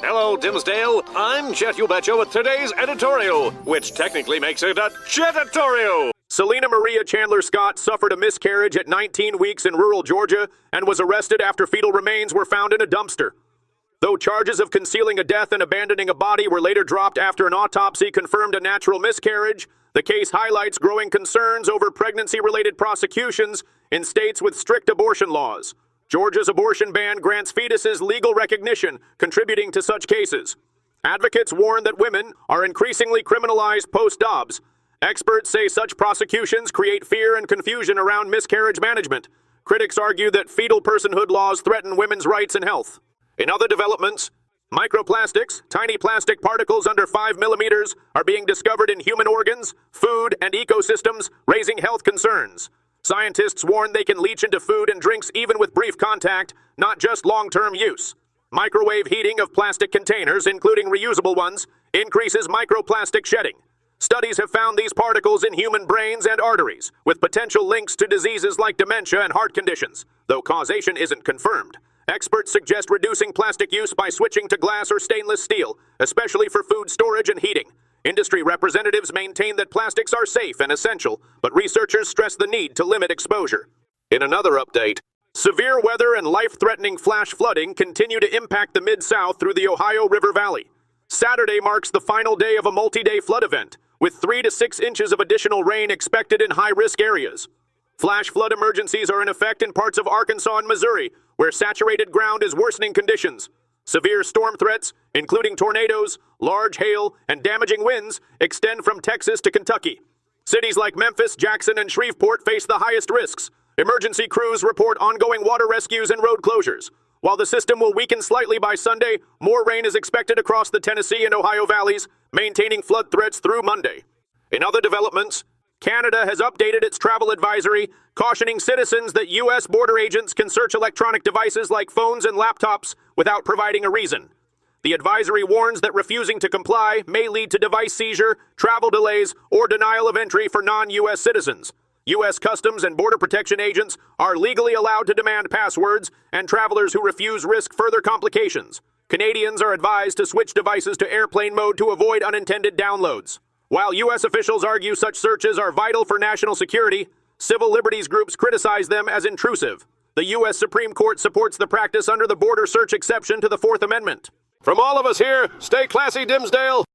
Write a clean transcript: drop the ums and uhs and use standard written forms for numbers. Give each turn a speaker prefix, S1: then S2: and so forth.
S1: Hello, Dimsdale. I'm Jet You Betcha with today's editorial, which technically makes it a Jetatorial. Selena Maria Chandler Scott suffered a miscarriage at 19 weeks in rural Georgia and was arrested after fetal remains were found in a dumpster. Though charges of concealing a death and abandoning a body were later dropped after an autopsy confirmed a natural miscarriage, the case highlights growing concerns over pregnancy-related prosecutions in states with strict abortion laws. Georgia's abortion ban grants fetuses legal recognition, contributing to such cases. Advocates warn that women are increasingly criminalized post-Dobbs. Experts say such prosecutions create fear and confusion around miscarriage management. Critics argue that fetal personhood laws threaten women's rights and health. In other developments, microplastics, tiny plastic particles under 5 millimeters, are being discovered in human organs, food, and ecosystems, raising health concerns. Scientists warn they can leach into food and drinks even with brief contact, not just long-term use. Microwave heating of plastic containers, including reusable ones, increases microplastic shedding. Studies have found these particles in human brains and arteries, with potential links to diseases like dementia and heart conditions, though causation isn't confirmed. Experts suggest reducing plastic use by switching to glass or stainless steel, especially for food storage and heating. Industry representatives maintain that plastics are safe and essential, but researchers stress the need to limit exposure. In another update, severe weather and life-threatening flash flooding continue to impact the Mid-South through the Ohio River Valley. Saturday marks the final day of a multi-day flood event, with 3 to 6 inches of additional rain expected in high-risk areas. Flash flood emergencies are in effect in parts of Arkansas and Missouri, where saturated ground is worsening conditions. Severe storm threats, including tornadoes, large hail, and damaging winds, extend from Texas to Kentucky. Cities like Memphis, Jackson, and Shreveport face the highest risks. Emergency crews report ongoing water rescues and road closures. While the system will weaken slightly by Sunday, more rain is expected across the Tennessee and Ohio valleys, maintaining flood threats through Monday. In other developments, Canada has updated its travel advisory, cautioning citizens that U.S. border agents can search electronic devices like phones and laptops without providing a reason. The advisory warns that refusing to comply may lead to device seizure, travel delays, or denial of entry for non-U.S. citizens. U.S. Customs and Border Protection agents are legally allowed to demand passwords, and travelers who refuse risk further complications. Canadians are advised to switch devices to airplane mode to avoid unintended downloads. While U.S. officials argue such searches are vital for national security, civil liberties groups criticize them as intrusive. The U.S. Supreme Court supports the practice under the border search exception to the Fourth Amendment. From all of us here, stay classy, Dimsdale.